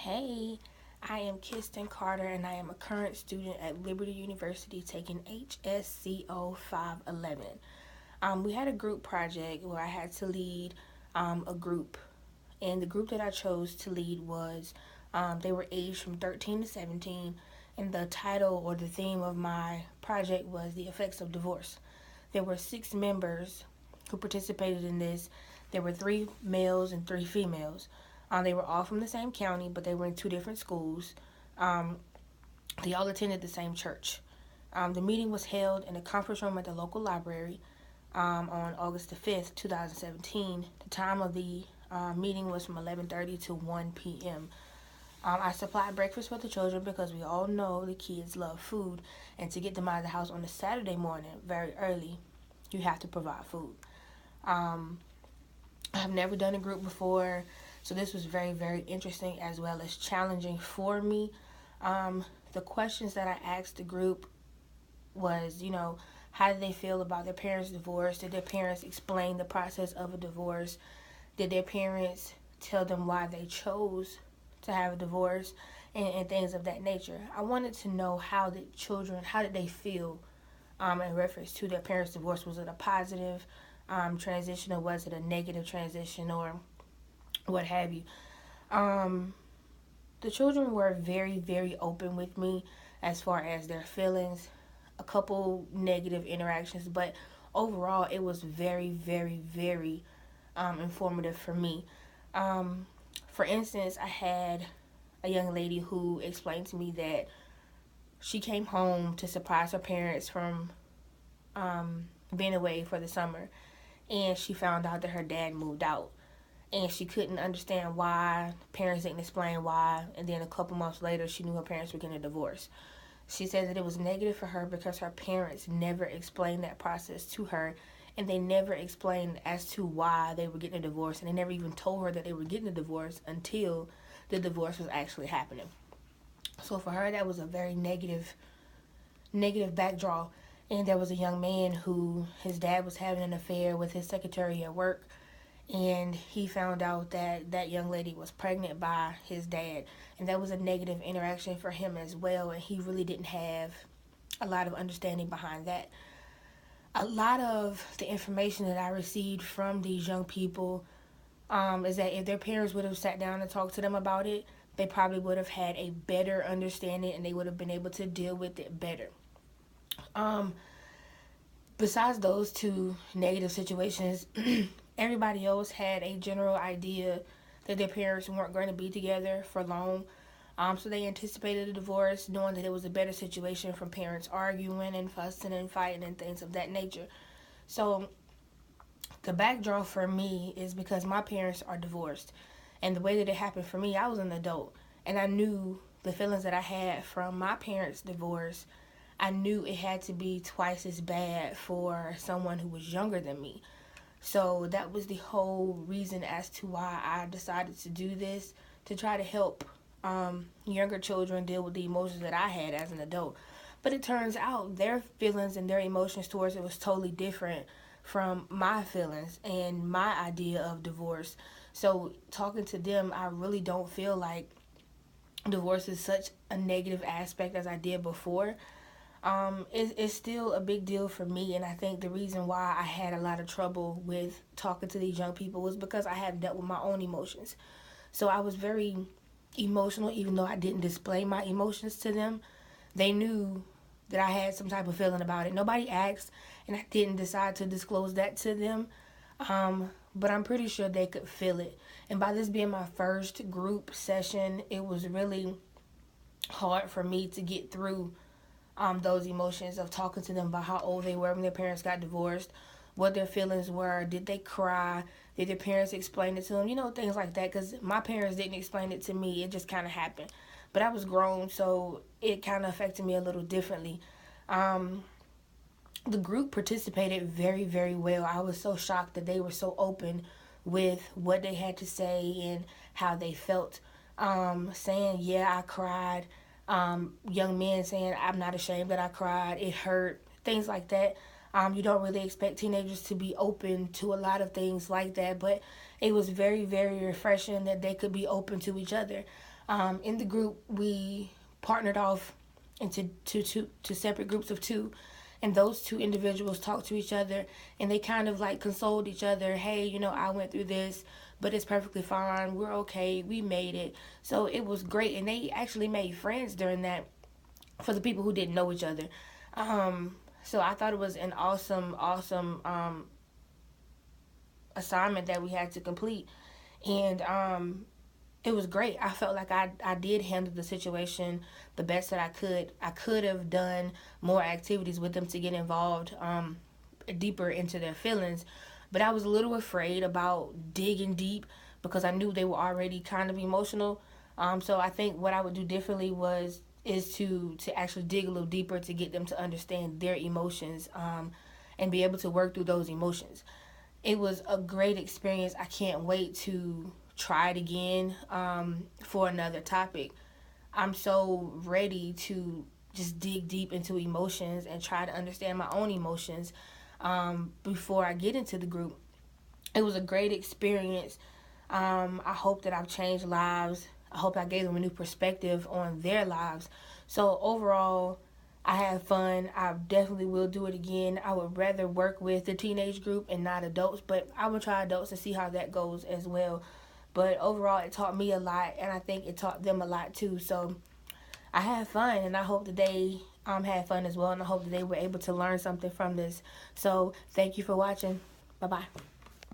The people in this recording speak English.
Hey, I am Kirsten Carter and I am a current student at Liberty University taking HSCO 511. We had a group project where I had to lead a group, and the group that I chose to lead was they were aged from 13 to 17, and the title or the theme of my project was the effects of divorce. There were 6 members who participated in this. There were 3 males and 3 females. They were all from the same county, but they were in 2 different schools. Um, they all attended the same church. The meeting was held in a conference room at the local library on August the 5th, 2017. The time of the meeting was from 11:30 to 1 p.m. I supplied breakfast for the children because we all know the kids love food, and to get them out of the house on a Saturday morning very early, you have to provide food. Um, I've never done a group before, so this was very, very interesting as well as challenging for me. The questions that I asked the group was, how did they feel about their parents' divorce? Did their parents explain the process of a divorce? Did their parents tell them why they chose to have a divorce and things of that nature? I wanted to know how did they feel in reference to their parents' divorce? Was it a positive transition, or was it a negative transition, or what have you? Um, the children were very, very open with me as far as their feelings. A couple negative interactions, but overall, it was very, very, very informative for me. Um, for instance, I had a young lady who explained to me that she came home to surprise her parents from being away for the summer, and she found out that her dad moved out, and she couldn't understand why. Parents didn't explain why, and then a couple months later she knew her parents were getting a divorce. She said that it was negative for her because her parents never explained that process to her, and they never explained as to why they were getting a divorce, and they never even told her that they were getting a divorce until the divorce was actually happening. So for her, that was a very negative backdraw. And there was a young man who his dad was having an affair with his secretary at work, and he found out that that young lady was pregnant by his dad, and that was a negative interaction for him as well, and he really didn't have a lot of understanding behind that. A lot of the information that I received from these young people is that if their parents would have sat down and talked to them about it, they probably would have had a better understanding and they would have been able to deal with it better. Um, Besides those 2 negative situations, everybody else had a general idea that their parents weren't going to be together for long. So they anticipated a divorce, knowing that it was a better situation from parents arguing and fussing and fighting and things of that nature. So the backdrop for me is because my parents are divorced. And the way that it happened for me, I was an adult. And I knew the feelings that I had from my parents' divorce. I knew it had to be twice as bad for someone who was younger than me. So that was the whole reason as to why I decided to do this, to try to help younger children deal with the emotions that I had as an adult. But it turns out their feelings and their emotions towards it was totally different from my feelings and my idea of divorce. So talking to them, I really don't feel like divorce is such a negative aspect as I did before. It's still a big deal for me, and I think the reason why I had a lot of trouble with talking to these young people was because I had dealt with my own emotions. So I was very emotional, even though I didn't display my emotions to them. They knew that I had some type of feeling about it. Nobody asked, and I didn't decide to disclose that to them. But I'm pretty sure they could feel it. And by this being my first group session, it was really hard for me to get through those emotions of talking to them about how old they were when their parents got divorced, what their feelings were, did they cry, did their parents explain it to them, things like that, because my parents didn't explain it to me, it just kind of happened. But I was grown, so it kind of affected me a little differently. Um, the group participated very, very well. I was so shocked that they were so open with what they had to say and how they felt. Saying, yeah, I cried. Young men saying, I'm not ashamed that I cried. It hurt. Things like that. You don't really expect teenagers to be open to a lot of things like that, but it was very, very refreshing that they could be open to each other. In the group, we partnered off into two separate groups of two, and those two individuals talked to each other, and they kind of like consoled each other. Hey, I went through this, but it's perfectly fine. We're okay. We made it. So it was great, and they actually made friends during that for the people who didn't know each other. So I thought it was an awesome assignment that we had to complete, and it was great. I felt like I did handle the situation the best that I could. I could have done more activities with them to get involved deeper into their feelings, but I was a little afraid about digging deep because I knew they were already kind of emotional. So I think what I would do differently is to actually dig a little deeper to get them to understand their emotions, and be able to work through those emotions. It was a great experience. I can't wait to try it again, for another topic. I'm so ready to just dig deep into emotions and try to understand my own emotions, before I get into the group. It was a great experience. I hope that I've changed lives. I hope I gave them a new perspective on their lives. So overall, I had fun. I definitely will do it again. I would rather work with the teenage group and not adults, but I will try adults and see how that goes as well. But overall, it taught me a lot, and I think it taught them a lot too. So I had fun, and I hope that they had fun as well, and I hope that they were able to learn something from this. So thank you for watching. Bye bye.